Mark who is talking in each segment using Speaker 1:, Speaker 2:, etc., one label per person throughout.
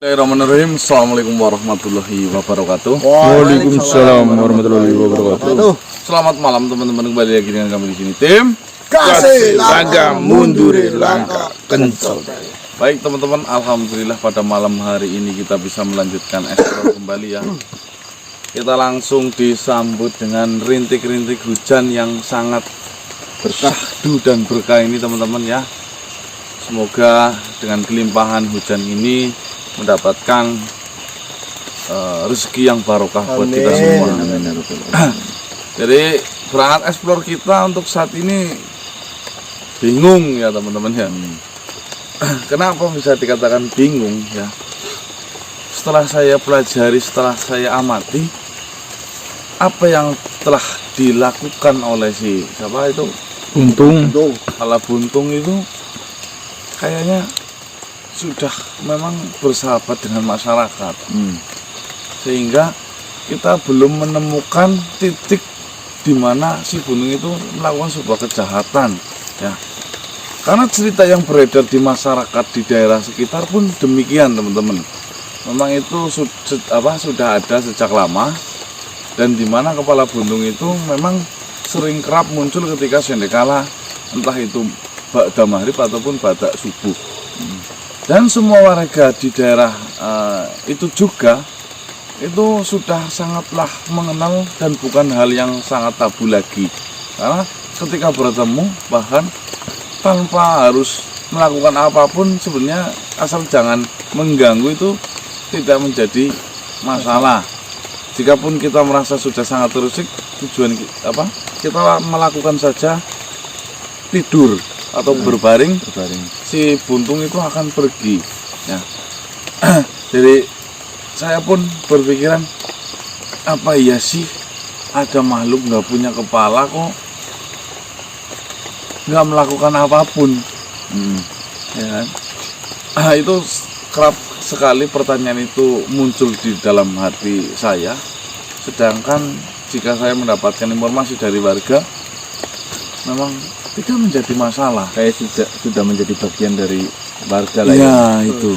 Speaker 1: Bismillahirrahmanirrahim. Assalamualaikum warahmatullahi wabarakatuh.
Speaker 2: Waalaikumsalam warahmatullahi wabarakatuh.
Speaker 1: Selamat malam teman-teman, kembali lagi dengan kami di sini tim
Speaker 2: Kasih langkah mundur langkah kencol.
Speaker 1: Baik teman-teman, alhamdulillah pada malam hari ini kita bisa melanjutkan eksplor kembali ya. Kita langsung disambut dengan rintik-rintik hujan yang sangat bersyahdu dan berkah ini teman-teman ya. Semoga dengan kelimpahan hujan ini mendapatkan rezeki yang barokah buat kita semua. Jadi berangkat eksplor kita untuk saat ini bingung ya teman-teman ya. Kenapa bisa dikatakan bingung ya? Setelah saya pelajari, setelah saya amati apa yang telah dilakukan oleh si siapa itu
Speaker 2: Buntung.
Speaker 1: Kala Buntung itu kayaknya sudah memang bersahabat dengan masyarakat, sehingga kita belum menemukan titik di mana si Buntung itu melakukan sebuah kejahatan ya. Karena cerita yang beredar di masyarakat di daerah sekitar pun demikian teman-teman. Memang itu sudah ada sejak lama, dan di mana kepala buntung itu memang sering kerap muncul ketika sendekala, entah itu ba'da maghrib ataupun ba'da subuh. Dan semua warga di daerah itu juga itu sudah sangatlah mengenal dan bukan hal yang sangat tabu lagi. Karena ketika bertemu bahkan tanpa harus melakukan apapun sebenarnya, asal jangan mengganggu, itu tidak menjadi masalah. Jikapun kita merasa sudah sangat terusik, tujuan kita melakukan saja tidur atau berbaring, si buntung itu akan pergi ya. Jadi saya pun berpikiran, apa iya sih ada makhluk nggak punya kepala kok nggak melakukan apapun, ya kan? Itu kerap sekali pertanyaan itu muncul di dalam hati saya. Sedangkan jika saya mendapatkan informasi dari warga, memang tidak menjadi masalah.
Speaker 2: Kayak sudah menjadi bagian dari warga lah
Speaker 1: ya. Itu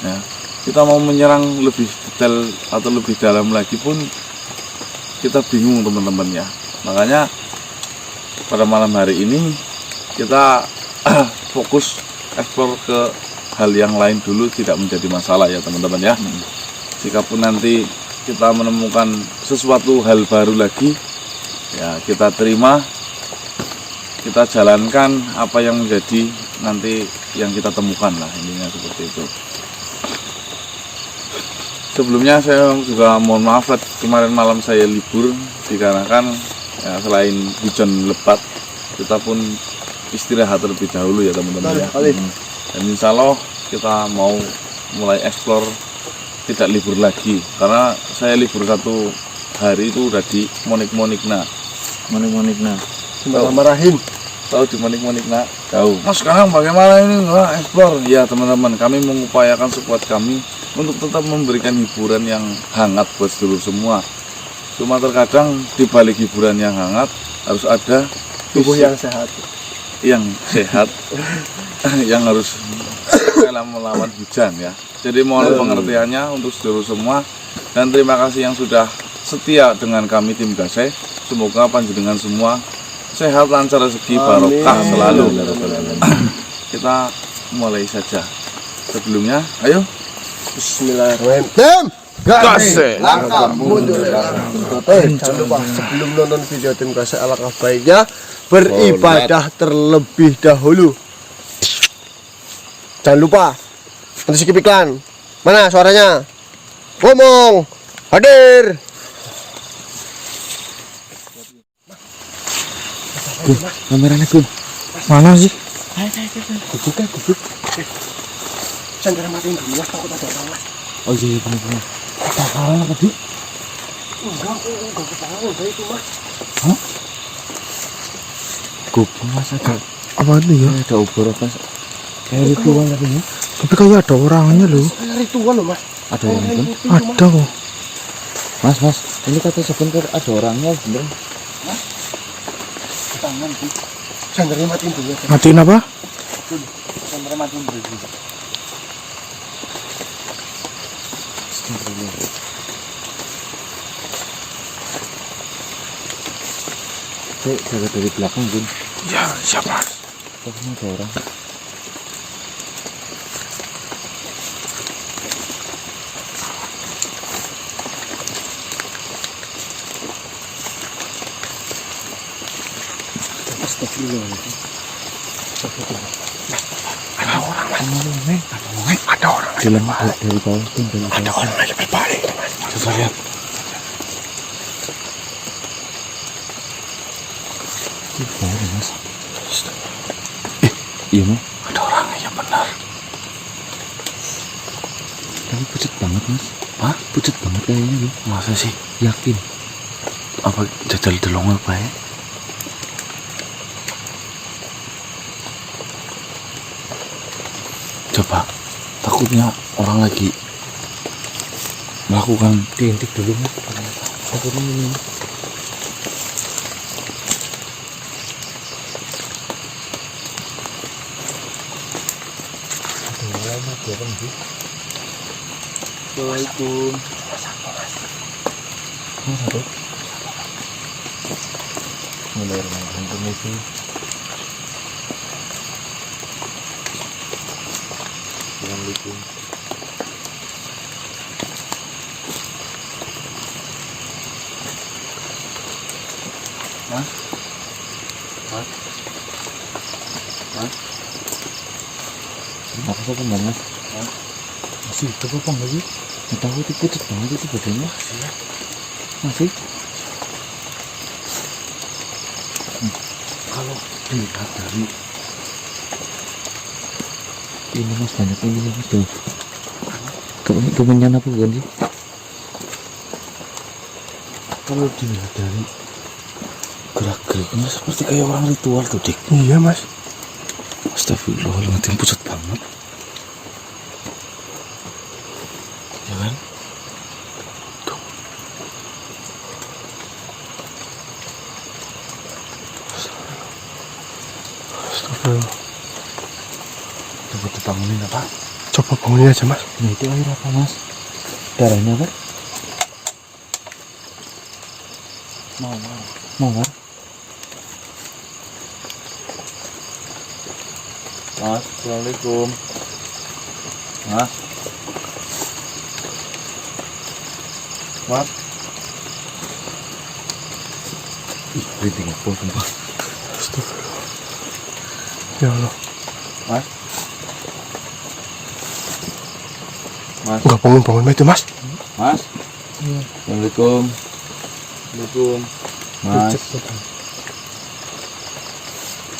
Speaker 1: ya, kita mau menyerang lebih detail atau lebih dalam lagi pun kita bingung teman-teman ya. Makanya pada malam hari ini kita fokus eksplor ke hal yang lain dulu, tidak menjadi masalah ya teman-teman ya. Jikapun nanti kita menemukan sesuatu hal baru lagi ya, kita terima, kita jalankan apa yang menjadi nanti yang kita temukan lah, intinya seperti itu. Sebelumnya saya juga mohon maaf, kemarin malam saya libur dikarenakan ya, selain hujan lebat, kita pun istirahat terlebih dahulu ya teman-teman ya. Dan insya Allah kita mau mulai eksplor, tidak libur lagi, karena saya libur 1 hari itu udah di Monik-Monikna.
Speaker 2: Marahin.
Speaker 1: Tahu di Monik-Monikna? Tahu. Mas sekarang bagaimana ini nggak eksplor? Ya teman-teman, kami mengupayakan sekuat kami untuk tetap memberikan hiburan yang hangat buat seluruh semua. Cuma terkadang di balik hiburan yang hangat harus ada
Speaker 2: Tubuh yang sehat.
Speaker 1: Yang harus rela melawan hujan ya. Jadi mohon pengertiannya untuk seluruh semua, dan terima kasih yang sudah setia dengan kami tim Gaseh. Semoga panjenengan semua sehat, lancar, rezeki, barokah selalu. Kita mulai saja. Sebelumnya, ayo
Speaker 2: Bismillahirrahmanirrahim.
Speaker 1: Gaseh
Speaker 2: Langkah mundur. Jangan lupa sebelum nonton video tim Kasih, alangkah baiknya beribadah terlebih dahulu. Jangan lupa untuk skip iklan. Mana suaranya? Ngomong. Hadir.
Speaker 3: Kameranya Gun, mana sih?
Speaker 2: Gubuk. Jangan matiin dulu, Mas, takut ada orang, Mas.
Speaker 3: Oh iya benar. Kebakaran apa tadi?
Speaker 2: Enggak kebakaran, udah itu, Mas.
Speaker 3: Hah? Gubuk Mas, ada
Speaker 2: Apa itu ya?
Speaker 3: ada obor apa? Kayak ritual apa ya?
Speaker 2: Tapi kayak ada orangnya loh.
Speaker 4: Ritual loh, Mas.
Speaker 3: Ada yang itu?
Speaker 2: Ada kok.
Speaker 3: Mas, ini kata sebentar ada orangnya bener.
Speaker 4: Tangan sih.
Speaker 2: Jangan matiin dulu.
Speaker 5: Matiin apa?
Speaker 4: Sampai matiin dulu.
Speaker 3: Cek, jaga dari belakang, Bun.
Speaker 1: Ya, siapa?
Speaker 3: Takutnya ada orang. Astagfirullahaladzim.
Speaker 1: Ada orang, Mas. Ada orang.
Speaker 3: Dalam dari bawah, Bun, dari
Speaker 1: Ada
Speaker 3: bawah.
Speaker 1: orang lagi berbalik. Coba lihat.
Speaker 3: Di bawah, Mas. Iya, Mas.
Speaker 1: Ada orang, ya benar.
Speaker 3: Tapi pucat banget, Mas.
Speaker 1: Hah?
Speaker 3: Pucat banget kayaknya, Bun.
Speaker 1: Masa sih?
Speaker 3: Yakin.
Speaker 1: Apa jajal delong apa ya? Coba, takutnya orang lagi melakukan.
Speaker 3: Diintip dulu, Mas. Takutnya ini. Assalamualaikum. Mas, satu. Bismillahirrahmanirrahim. Permisi. Assalamualaikum.
Speaker 1: Mas? Mas? Mas?
Speaker 3: Apa sih, Bang, Mas? Masih itu apa lagi? Nggak tahu, itu pucat banget itu badannya. Masih?
Speaker 1: Kalau dilihat dari
Speaker 3: Ini, Mas, banyak ini, Mas, tuh. Kemenyan apa bukan sih?
Speaker 1: kalau dilihat dari gerak-geriknya seperti kayak orang ritual tuh, Dik.
Speaker 2: Iya, Mas.
Speaker 1: Astagfirullahaladzim, pucat banget. Ya kan? Tuh.
Speaker 2: Astagfirullah.
Speaker 1: Coba dibangunin apa?
Speaker 2: Coba bangunin aja, Mas.
Speaker 3: Nah, itu air apa, Mas? Darahnya apa?
Speaker 1: Mawar.
Speaker 3: Mawar.
Speaker 1: Mas, assalamualaikum. Mas. Mas.
Speaker 3: Ih, berintik apa, sumpah.
Speaker 2: Astagfirullah. Ya Allah.
Speaker 1: Mas. Mas.
Speaker 2: Enggak bangun-bangun itu, Mas.
Speaker 1: Mas. Assalamualaikum. Assalamualaikum. Mas.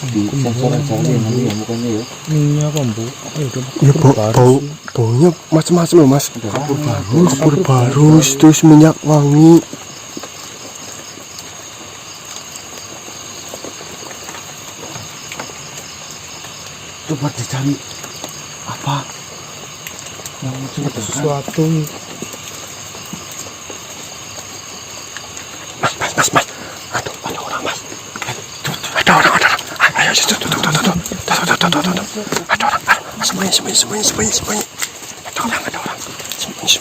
Speaker 3: Di sensor aja ya, nanti ya mukanya ya.
Speaker 4: Ini apa, Bu?
Speaker 2: Ya, baunya macam-macam loh, Mas. Kapur barus, terus minyak wangi.
Speaker 1: Coba dicari apa yang mencurigakan.
Speaker 4: Sesuatu
Speaker 2: Mas. Ada orang, Mas. Ada orang. Ayo, tuh. Ada orang. Sembunyi. Ada orang. Sembunyi.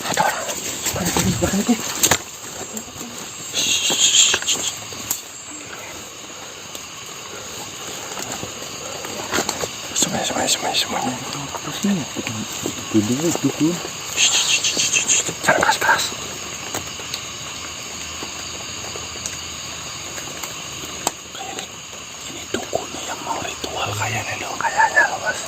Speaker 2: Ada orang. Sembunyi.
Speaker 3: Bindingnya itu, Bun.
Speaker 2: Jangan keras-keras.
Speaker 1: Ini dukunnya yang mau ritual kayaknya loh, Mas.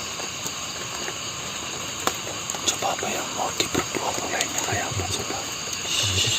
Speaker 1: Coba apa yang mau diperbuat olehnya kayak apa coba.
Speaker 2: Sembunyi.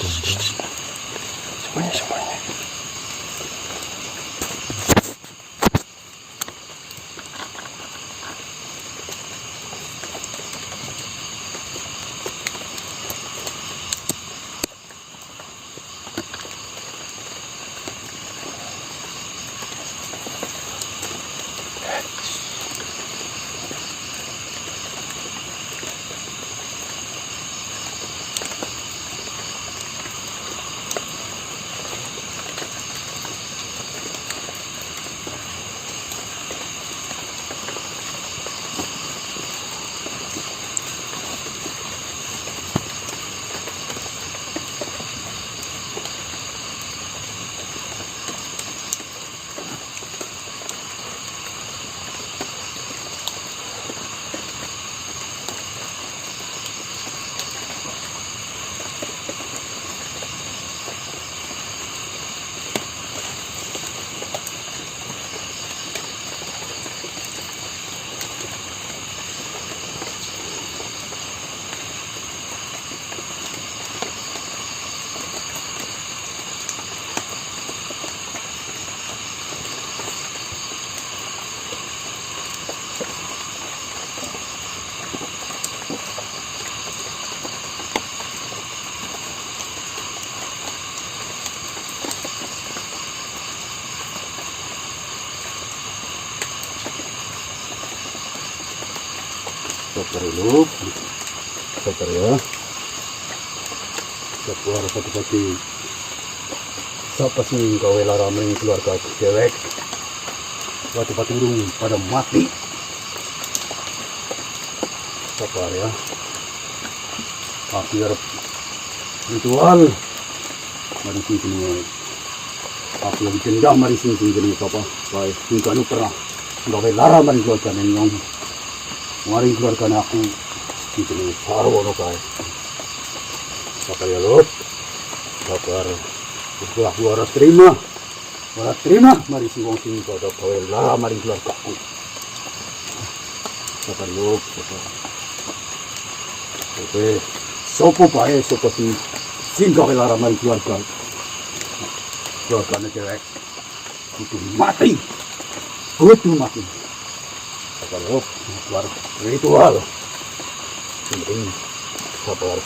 Speaker 4: Sabar dulu. Sabar ya. Sabar pati-pati. Siapa sih gawe larangan keluarga dewek? Pati-pati urung pada mati. Sabar ya. Aku harap ritual. Mari sini. Aku lagi dendam mari sini papa. Baik, hingga nu pernah gawe larangan keluarga nenyong. Mari keluarga aku sini sarwono kae. Sabar ya lo. Sabar. Aku harus terima. Harus terima. Mari si wong sini pada gawe larangan mari keluarga aku. Sabar lo. Sabar. Oke. Sopo bae sopo sing gawe larangan mari keluarga. Keluarganya cewek itu mati, itu mati. Kalau keluar ritual, ini sabar.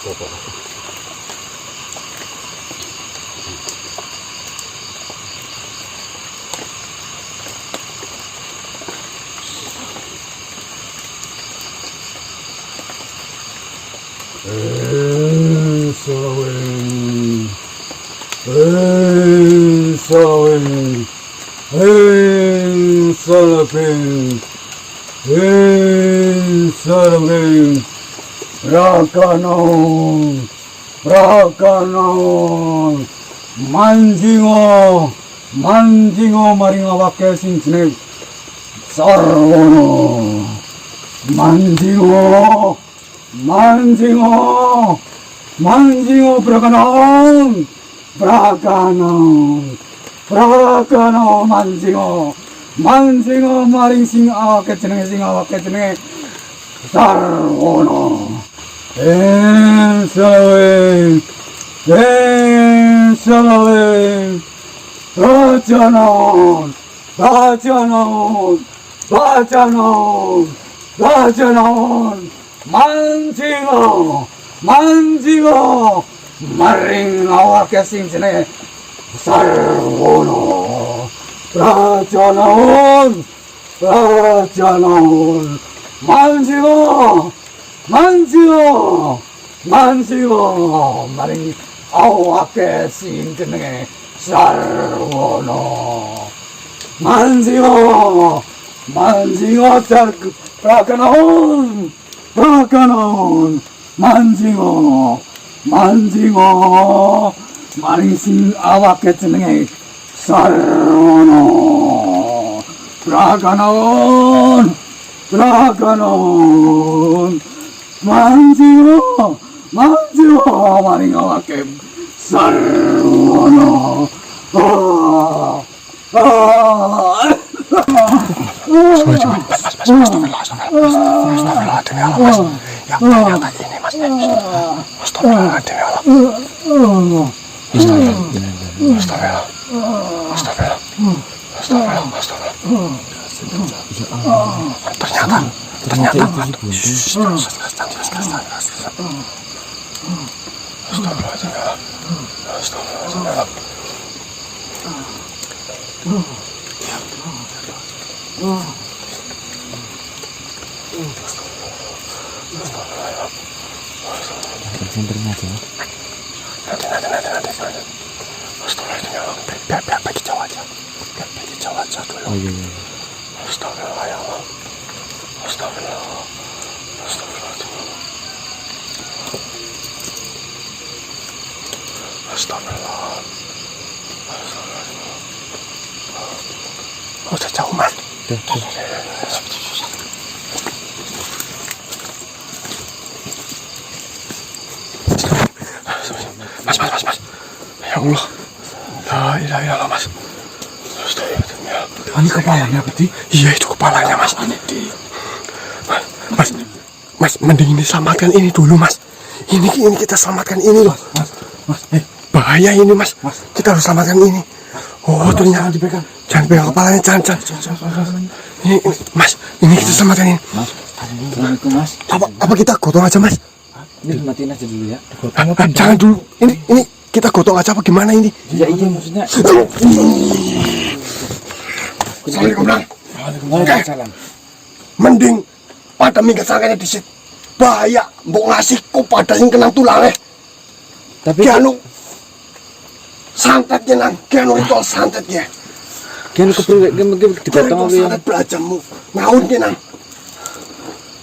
Speaker 4: Rakanon manjingo maringa wake sing jeneng sarwono manjingo brakanon manjingo maring sing awake jenenge sarwono Salawe Rajanon manjingo maring awake sing jenenge sarwono Rajanon manjingo maring awake sing jenenge sarwono manjingo rakanon manjingo maring sing awake jenenge sarwono rakanon manjingo maring awake sarwono Ternyata biar bagi Jawa aja dulu. Oh iya. Astagfirullah ya Allah. Astagfirullah. Udah jauh mas. Mas. Ya Allah. La ilaha illallah mas. Ini kepalanya berarti? Iya itu kepalanya mas. Mas, mending ini selamatkan ini dulu mas. Ini kita selamatkan ini loh. Mas, bahaya ini mas. Kita harus selamatkan ini. Oh ternyata jangan pegang kepalanya, jangan. Ini mas, ini kita selamatkan ini. Mas, assalamualaikum mas. Apa kita gotong aja mas? Ini matiin aja dulu ya. Jangan dulu. Ini kita gotong aja apa gimana ini? Iya maksudnya. Assalamualaikum. Waalaikumsalam. Mending pada minggat sangkanya disit.
Speaker 2: bahaya mbok ngasihku pada sing kenang tulange.
Speaker 3: Tapi
Speaker 2: Kianu santet nang, kianu itu santet ya.
Speaker 3: kan kepriwe dipotong apa ya?
Speaker 2: Santet belajamu. Naun nang.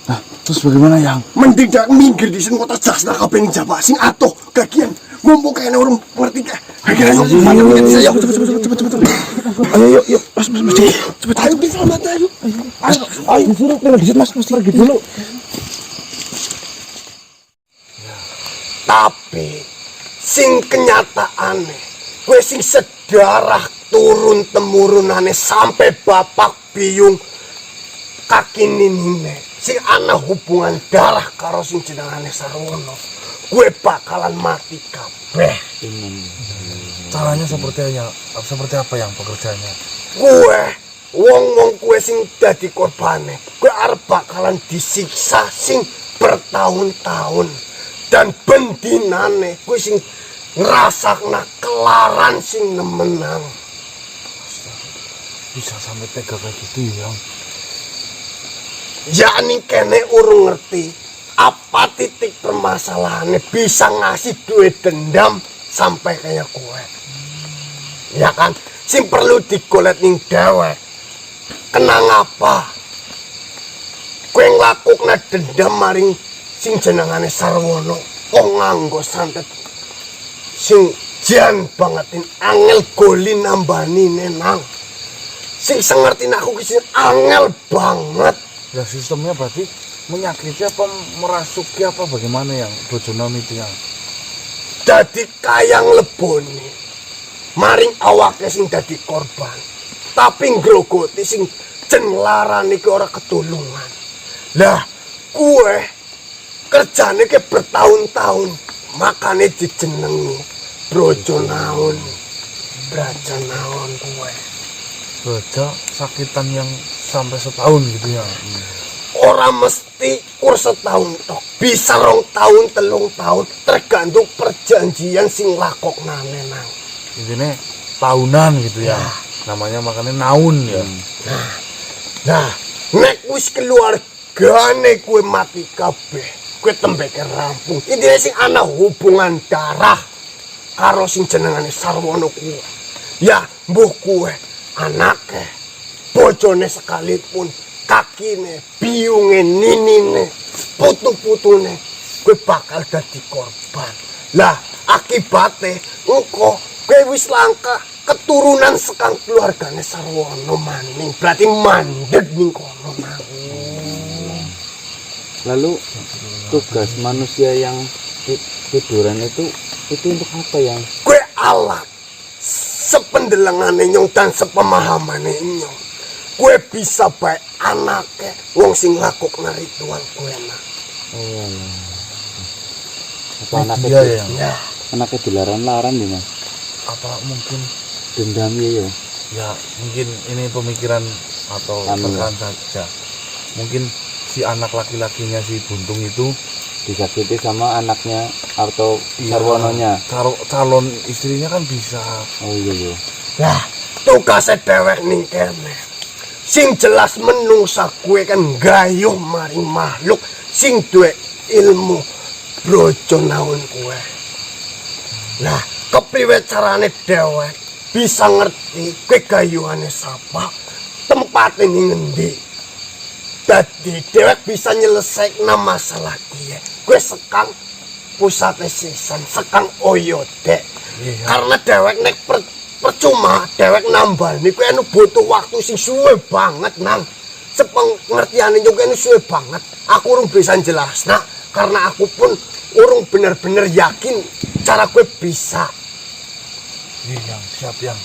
Speaker 1: Nah, terus bagaimana yang?
Speaker 2: Mending dak minggir di sini kota jasna kabeh ning Jawa sing atuh kagian mumpung kene urung ngerti ka. Ayo cepet.
Speaker 1: Ayo, yuk, mas, cepet.
Speaker 2: Ayo bisa mata ayo.
Speaker 3: Ayo suruh lewat di Mas pergi dulu.
Speaker 2: Tapi sing kenyataane kowe sing sedarah turun temurunane sampai bapak biyung kaki ninine sing ana hubungan darah karo sing jenengane Sarwono, kowe bakalan mati kabeh.
Speaker 1: Caranya seperti apa yang pekerjaannya?
Speaker 2: Kowe wong-wong kowe sing dadi korbane, kowe arep bakalan disiksa sing bertahun-tahun dan bendinane kowe sing ngrasakna kelaran sing nemenang.
Speaker 1: Bisa sampai tega kayak gitu ya?
Speaker 2: Yakni kene urung ngerti apa titik permasalahannya bisa ngasih duit dendam sampai kayak kowe. Ya kan, sing perlu digolet ning dewek. Kenang apa? Kowe nglakukna dendam maring sing jenengane Sarwono, kok nganggo santet sing jan bangetin angel goli nambani nenang. Sing sengerti aku ki angel banget.
Speaker 1: Ya sistemnya berarti menyakiti apa merasuki apa bagaimana yang bojonom itu yang?
Speaker 2: Dadi kayang lebone maring awake sing dadi korban, tapi ngrogoti sing cenlaran iki ora ketulungan. Lah kue kerjane ke bertahun-tahun, makane dijenengi brojo naon, braja naon kue.
Speaker 1: Baca sakitan yang sampai setahun gitu ya?
Speaker 2: Ora mesti kur setahun tok, bisa 2 tahun 3 tahun tergantung perjanjian sing lakoknane nang.
Speaker 1: Intinya tahunan gitu ya? Namanya makanya naun ya?
Speaker 2: Nah, nek wis keluargane kue mati kabeh, kue tembeke rampung. Intine sing ana hubungan darah karo sing jenengane Sarwono kuwe. Ya, mbuh kue anake, bojone sekalipun, kakine, biyunge, ninine, putu-putune, kue bakal dadi korban. Lah, akibate engko kue wis langka keturunan sekang keluargane Sarwono maning, berarti mandeg ning kono nang.
Speaker 3: Lalu tugas manusia yang tiduran itu untuk apa yang?
Speaker 2: Kue alat sependelengane nyong dan sepemahamane nyong. Kue bisa baik anake wong sing lakukna ritual kue nak.
Speaker 3: Oh iya. Apa anaknya
Speaker 1: Iya ya?
Speaker 2: Ya,
Speaker 3: anaknya dilarang-larang nih Mas?
Speaker 1: Apa mungkin
Speaker 3: Dendamnya ya?
Speaker 1: ya mungkin ini pemikiran atau
Speaker 3: Anu.
Speaker 1: tekan saja. Mungkin si anak laki-lakinya si Buntung itu
Speaker 3: Disakiti sama anaknya atau Sarwononya?
Speaker 2: calon istrinya kan bisa.
Speaker 3: Oh iya.
Speaker 2: Nah, tugasnya dewek ning kene. Sing jelas menungsa kue kan gayuh maring makhluk sing duwe ilmu brojo naon kue. Lah, kepriwe carane dewek bisa ngerti kue gayuhane sapa, tempatnya ning ngendi. Dadi dewek bisa nyelesaikna masalah dia. Kue sekang pusat sisan, sekang oyode. Karena dewek nek percuma dewek nambal niku anu butuh waktu sing suwe banget nang. Sepengertiane juga anu suwe banget. Aku urung bisa jelasna karena aku pun urung bener-bener yakin cara kue bisa.
Speaker 1: Iya yang siap yang.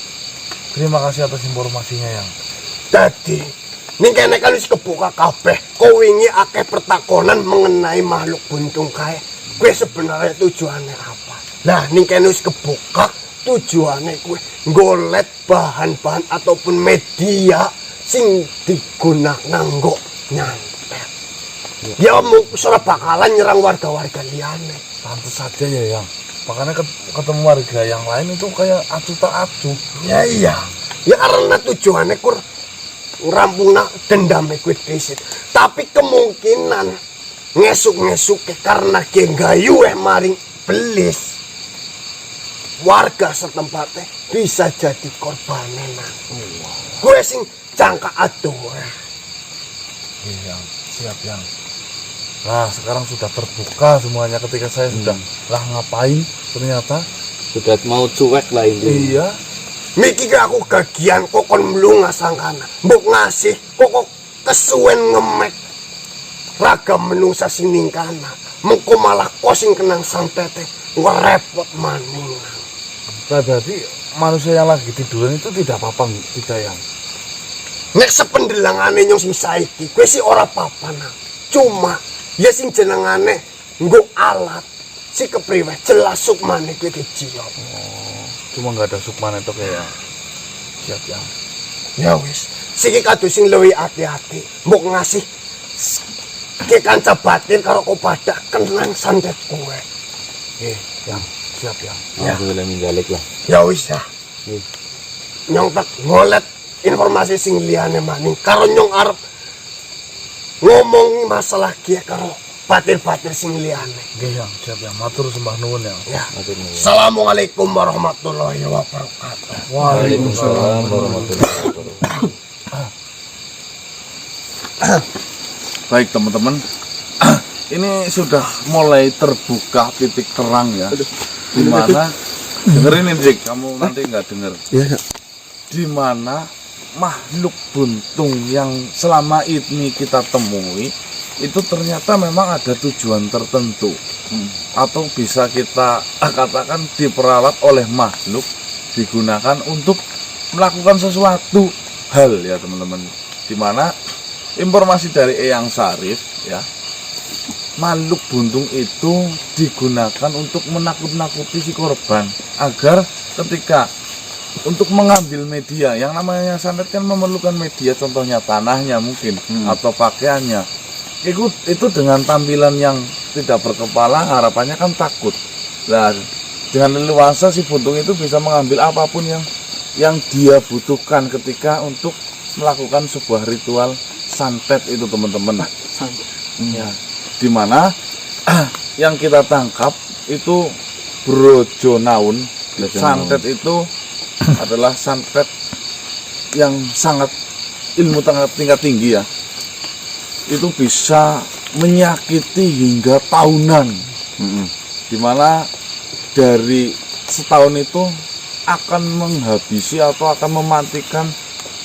Speaker 1: Terima kasih atas informasinya yang.
Speaker 2: Dadi ning kene kan wis kebuka kabeh. Kok wingi akeh pertakonan mengenai makhluk buntung kae. Kue sebenarnya tujuannya apa? Lah ning kene wis kebuka tujuannya kue golet bahan-bahan ataupun media sing digunakan nganggo nyantet. Ya mau ora bakalan nyerang warga-warga liyane.
Speaker 1: Pantes saja ya yang. Makanya ketemu warga yang lain itu kayak acuh tak acuh.
Speaker 2: Ya iya. Ya karena tujuannya kur rampungna dendame kuwi dhisik. Tapi kemungkinan ngesuk-ngesuk karena ke gayu maring belis. Warga setempatnya bisa jadi korbannya nang. Gue sing jangka aduh.
Speaker 1: Iya, siap yang. Nah, sekarang sudah terbuka semuanya ketika saya sudah lah ngapain ternyata
Speaker 3: Sudah mau cuek lah ini.
Speaker 1: iya.
Speaker 2: Miki aku gagian kokon mlunga sangkana. Mbok ngasih kok kesuwen ngemek. Ragam menungsa sining kana. Mengko malah kosing kenang santete. Ngerepot maning.
Speaker 1: Berarti manusia yang lagi tiduran itu tidak apa-apa, tidak yang.
Speaker 2: Nek sependelangane nyong sing saiki, kowe sih ora apa-apa nang. Cuma ya sing jenengane nggo alat si kepriwe jelas sukmane kowe dijiyok.
Speaker 1: Cuma nggak ada sukman itu kayak siap yang.
Speaker 2: Ya wis, siki kado sing luwih ati-ati, mbok ngasih ke kanca batin karo kopada kenang santet kowe.
Speaker 1: Yang siap yang.
Speaker 3: Alhamdulillah minggalik lah.
Speaker 2: Ya wis ya. Nyong tak ngolet informasi sing liyane maning karo nyong arep ngomong masalah kia karo batir-batir sing liyane.
Speaker 1: Nggih yang siap yang. Matur sembah nuwun yang.
Speaker 2: Ya. Assalamualaikum warahmatullahi wabarakatuh.
Speaker 3: Waalaikumsalam warahmatullahi wabarakatuh.
Speaker 1: Baik teman-teman, ini sudah mulai terbuka titik terang ya. Dimana dengerin ini Dik, kamu nanti nggak denger.
Speaker 2: Iya.
Speaker 1: Di mana makhluk buntung yang selama ini kita temui itu ternyata memang ada tujuan tertentu atau bisa kita katakan diperalat oleh makhluk digunakan untuk melakukan sesuatu hal ya teman-teman. Di mana informasi dari Eyang Sarif ya, makhluk buntung itu digunakan untuk menakut-nakuti si korban agar ketika untuk mengambil media, yang namanya santet kan memerlukan media, contohnya tanahnya mungkin atau pakaiannya. Itu dengan tampilan yang tidak berkepala, harapannya kan takut. Nah, dengan leluasa si buntung itu bisa mengambil apapun yang dia butuhkan ketika untuk melakukan sebuah ritual santet itu teman-teman. Ya, dimana yang kita tangkap itu Brojo Naun. Santet itu adalah santet yang sangat ilmu tingkat tinggi ya. Itu bisa menyakiti hingga tahunan. Dimana dari setahun itu akan menghabisi atau akan mematikan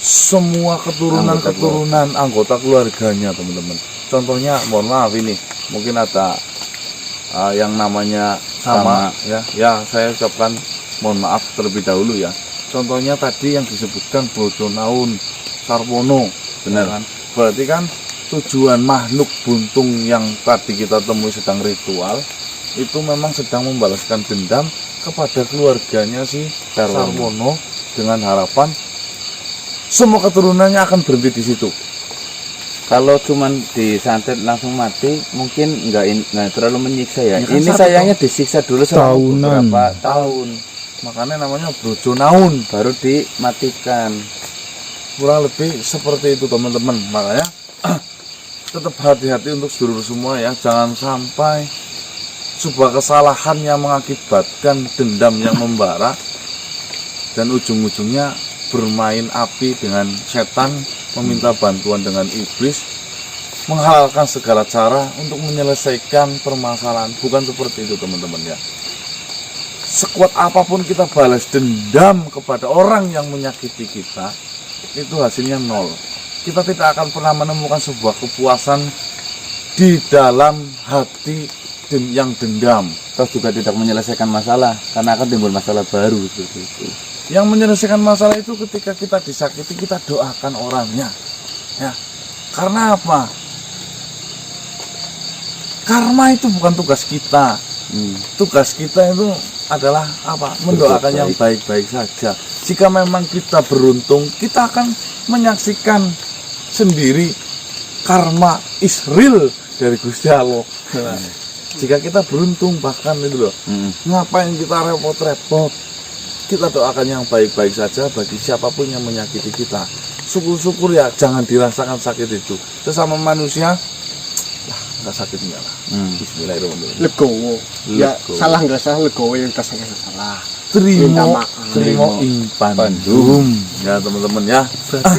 Speaker 1: semua keturunan anggota keluarganya teman-teman. Contohnya mohon maaf ini mungkin ada yang namanya sama ya saya ucapkan mohon maaf terlebih dahulu ya. Contohnya tadi yang disebutkan Brojo Naun Sarwono, benar kan? Berarti kan tujuan makhluk buntung yang tadi kita temui sedang ritual itu memang sedang membalaskan dendam kepada keluarganya si Sarwono dengan harapan semua keturunannya akan berhenti di situ.
Speaker 3: Kalau cuman disantet langsung mati mungkin nggak terlalu menyiksa ya.
Speaker 1: Ya kan
Speaker 3: Ini sayangnya disiksa dulu selama beberapa tahun.
Speaker 1: Makanya namanya Brojo Naun
Speaker 3: Baru dimatikan.
Speaker 1: kurang lebih seperti itu teman-teman. Makanya tetap hati-hati untuk sedulur semua ya, jangan sampai sebuah kesalahan yang mengakibatkan dendam yang membara dan ujung-ujungnya bermain api dengan setan, meminta bantuan dengan iblis, menghalalkan segala cara untuk menyelesaikan permasalahan. Bukan seperti itu teman-teman ya. Sekuat apapun kita balas dendam kepada orang yang menyakiti kita, itu hasilnya nol. Kita tidak akan pernah menemukan sebuah kepuasan di dalam hati yang dendam.
Speaker 3: Terus juga tidak menyelesaikan masalah karena akan timbul masalah baru seperti itu.
Speaker 1: Yang menyelesaikan masalah itu ketika kita disakiti, kita doakan orangnya ya. Karena apa? Karma itu bukan tugas kita. Tugas kita itu adalah apa? Mendoakan yang baik-baik saja. Jika memang kita beruntung, kita akan menyaksikan sendiri karma is real dari Gusti Allah. Jika kita beruntung bahkan itu loh, ngapain kita repot-repot? Kita doakan yang baik-baik saja bagi siapapun yang menyakiti kita. Syukur-syukur ya, jangan dirasakan sakit itu. Sesama manusia, nggak sakit enggak lah. Bismillahirrahmanirrahim.
Speaker 2: Legowo. Ya
Speaker 1: Legowo.
Speaker 2: salah nggak salah legowo yang udah saya salah. Minta
Speaker 1: Terima
Speaker 2: maaf.
Speaker 1: terima ing pandum ya teman-teman ya.
Speaker 2: Berarti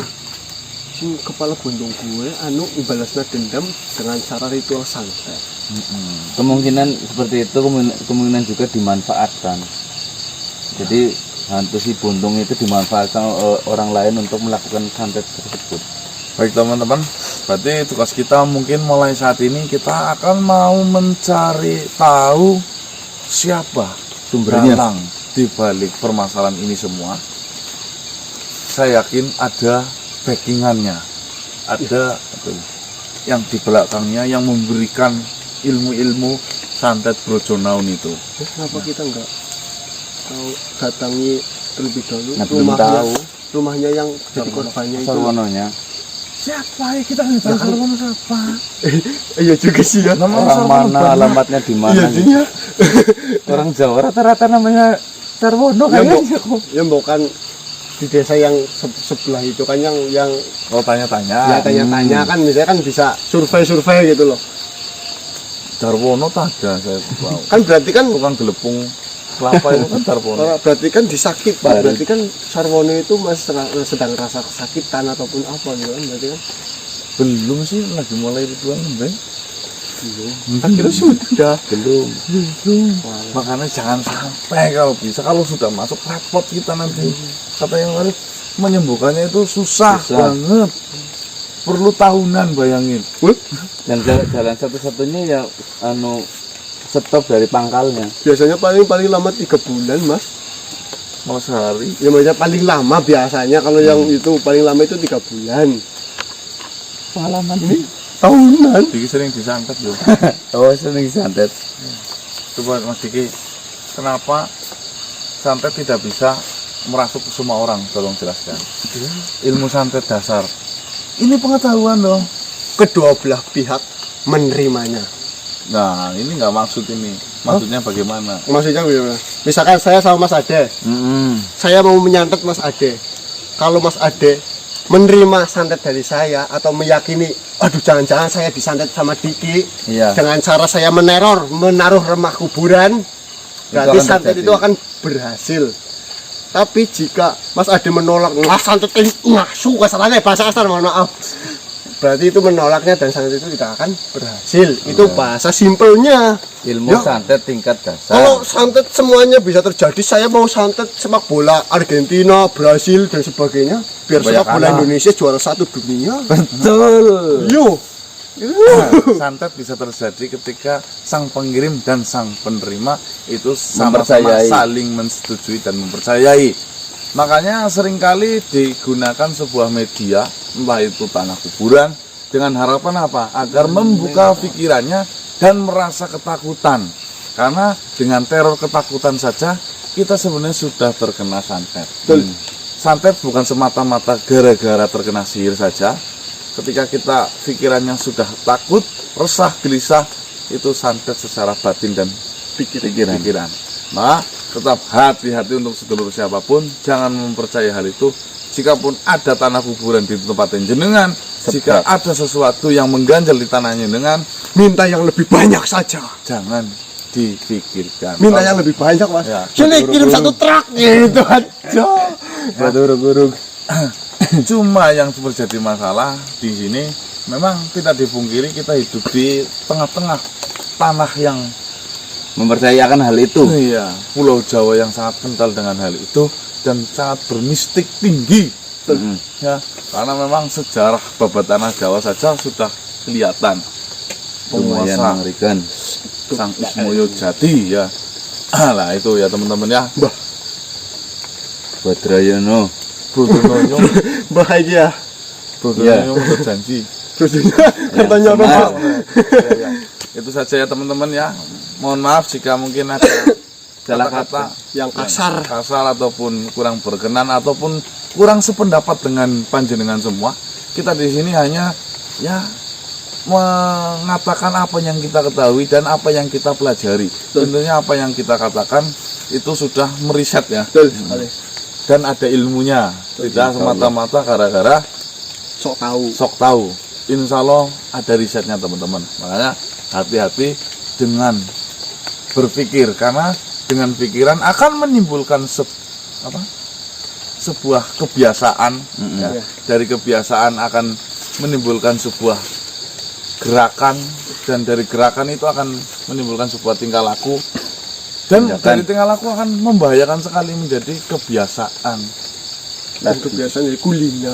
Speaker 2: si kepala gondong gue anu balasnya dendam dengan cara ritual santet.
Speaker 3: Kemungkinan seperti itu kemungkinan juga dimanfaatkan. Jadi hantu si buntung itu dimanfaatkan oleh orang lain untuk melakukan santet tersebut.
Speaker 1: Baik teman-teman, berarti tugas kita mungkin mulai saat ini kita akan mau mencari tahu siapa
Speaker 3: Sumbernya.
Speaker 1: dalang di balik permasalahan ini semua. Saya yakin ada backingannya, ada yang di belakangnya yang memberikan ilmu-ilmu santet Brojonaun itu.
Speaker 2: Kenapa kita nggak tahu datangi terlebih dahulu
Speaker 3: Nah, belum tahu.
Speaker 2: rumahnya yang jadi korbannya itu?
Speaker 3: Sarwononya.
Speaker 1: Siapa ya kita nggak tahu Sarwono siapa?
Speaker 2: Iya juga sih ya.
Speaker 1: Nama
Speaker 3: Orang
Speaker 1: Sarwono
Speaker 3: mana,
Speaker 1: banyak.
Speaker 3: alamatnya di mana?
Speaker 2: Iya
Speaker 3: gitu.
Speaker 2: sih ya.
Speaker 3: Orang Jawa rata-rata namanya Sarwono
Speaker 2: Yang
Speaker 3: kayaknya kok.
Speaker 2: yang bukan di desa yang sebelah itu kan yang
Speaker 1: Oh tanya-tanya.
Speaker 2: ya tanya-tanya kan misalnya kan bisa survei gitu loh.
Speaker 1: Sarwono tak ada saya tahu.
Speaker 2: Kan berarti kan
Speaker 1: Tukang gelepung kelapa itu kan Sarwono.
Speaker 2: berarti kan disakit Pak. Berarti kan Sarwono itu masih sedang rasa kesakitan ataupun apa gitu kan berarti kan.
Speaker 1: Belum sih, lagi mulai ritual nembeng. Tak kira sudah.
Speaker 3: Belum.
Speaker 1: Makanya jangan sampai kalau bisa, kalau sudah masuk repot kita nanti. Kata yang lain menyembuhkannya itu susah banget. Perlu tahunan bayangin.
Speaker 3: Dan jalan satu-satunya ya stop dari pangkalnya.
Speaker 2: Biasanya paling lama 3 bulan Mas.
Speaker 1: Malah sehari.
Speaker 2: Ya maksudnya paling lama biasanya kalau yang itu paling lama itu 3 bulan.
Speaker 3: Pengalaman ini.
Speaker 2: Tahunan.
Speaker 1: Diki sering disantet loh.
Speaker 3: Oh, seneng santet.
Speaker 1: Coba Mas Diki, kenapa santet tidak bisa merasuk ke semua orang? Tolong jelaskan. Ilmu santet dasar. Ini pengetahuan dong.
Speaker 2: Kedua belah pihak menerimanya.
Speaker 1: Nah, ini nggak maksud ini. Maksudnya bagaimana?
Speaker 2: Maksudnya gimana? Misalkan saya sama Mas Ade, saya mau menyantet Mas Ade. Kalau Mas Ade menerima santet dari saya atau meyakini, aduh jangan-jangan saya disantet sama Diki,
Speaker 3: Iya.
Speaker 2: dengan cara saya menaruh remah kuburan, berarti
Speaker 3: akan
Speaker 2: santet
Speaker 3: terjadi.
Speaker 2: itu akan berhasil. Tapi jika Mas Ade menolak, nggak santet ini ngasu kasarnya bahasa kasar, mohon maaf. Berarti itu menolaknya dan santet itu tidak akan berhasil. Itu bahasa simpelnya.
Speaker 3: Ilmu
Speaker 2: Ya.
Speaker 3: santet tingkat dasar.
Speaker 2: Kalau santet semuanya bisa terjadi, saya mau santet sepak bola Argentina, Brasil dan sebagainya, biar
Speaker 1: Supaya
Speaker 2: sepak bola
Speaker 1: kalah.
Speaker 2: Indonesia juara 1 dunia.
Speaker 3: Betul.
Speaker 2: Yo.
Speaker 1: Nah, santet bisa terjadi ketika sang pengirim dan sang penerima itu sama-sama
Speaker 3: Mempercayai.
Speaker 1: saling mensetujui dan mempercayai. Makanya seringkali digunakan sebuah media, entah itu tanah kuburan, dengan harapan apa? Agar membuka pikirannya dan merasa ketakutan. Karena dengan teror ketakutan saja kita sebenarnya sudah terkena santet. Santet bukan semata-mata gara-gara terkena sihir saja. Ketika kita pikirannya sudah takut, resah, gelisah, itu santet secara batin dan pikiran. Nah, tetap hati-hati untuk sedulur siapapun, jangan mempercayai hal itu. Jikapun ada tanah kuburan di tempat jenengan, jika ada sesuatu yang mengganjal di tanahnya jenengan,
Speaker 2: Minta yang lebih banyak saja.
Speaker 1: jangan dipikirkan.
Speaker 2: Minta yang lebih banyak, Mas.
Speaker 1: Ya.
Speaker 2: Sini kirim 1 truk gitu aja.
Speaker 3: Buruk-buruk.
Speaker 1: Cuma yang terjadi masalah di sini memang tidak dipungkiri kita hidup di tengah-tengah tanah yang
Speaker 3: Mempercayakan hal itu.
Speaker 1: iya, Pulau Jawa yang sangat kental dengan hal itu dan sangat bermistik tinggi. Ya, karena memang sejarah babat tanah Jawa saja sudah kelihatan
Speaker 3: Lumayan
Speaker 1: penguasa
Speaker 3: mengerikan.
Speaker 1: Sang Ismoyo Jati ya. Lah itu ya teman-teman ya.
Speaker 3: Badrayono.
Speaker 1: Brojonaun,
Speaker 2: Bahagia.
Speaker 1: Brojonaun berjanji.
Speaker 2: Terus katanya apa?
Speaker 3: benar.
Speaker 1: Ya. Itu saja ya teman-teman ya. Mohon maaf jika mungkin ada salah kata
Speaker 2: Yang kasar.
Speaker 1: ataupun kurang berkenan ataupun kurang sependapat dengan panjenengan semua. Kita di sini hanya ya mengatakan apa yang kita ketahui dan apa yang kita pelajari. Tentunya apa yang kita katakan itu sudah meriset ya.
Speaker 2: Betul sekali.
Speaker 1: Dan ada ilmunya, tidak semata-mata gara-gara
Speaker 2: Sok tahu.
Speaker 1: sok tahu. Insya Allah ada risetnya teman-teman. Makanya hati-hati dengan berpikir, karena dengan pikiran akan menimbulkan sebuah kebiasaan. Ya. Dari kebiasaan akan menimbulkan sebuah gerakan, dan dari gerakan itu akan menimbulkan sebuah tingkah laku, dan dari tingkah laku akan membahayakan sekali menjadi kebiasaan.
Speaker 2: Dan kebiasaan jadi kulina.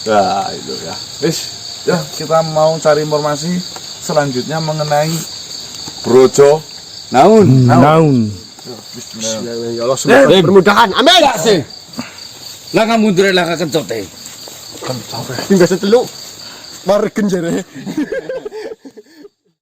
Speaker 1: Nah itu ya. Ya kita mau cari informasi selanjutnya mengenai Brojo
Speaker 3: Naun.
Speaker 2: Ya Allah, semoga bermudahan. Amin.
Speaker 3: Sih. Lah kamu mundur lah kencot
Speaker 2: Tinggal seteluk. Wargen jare.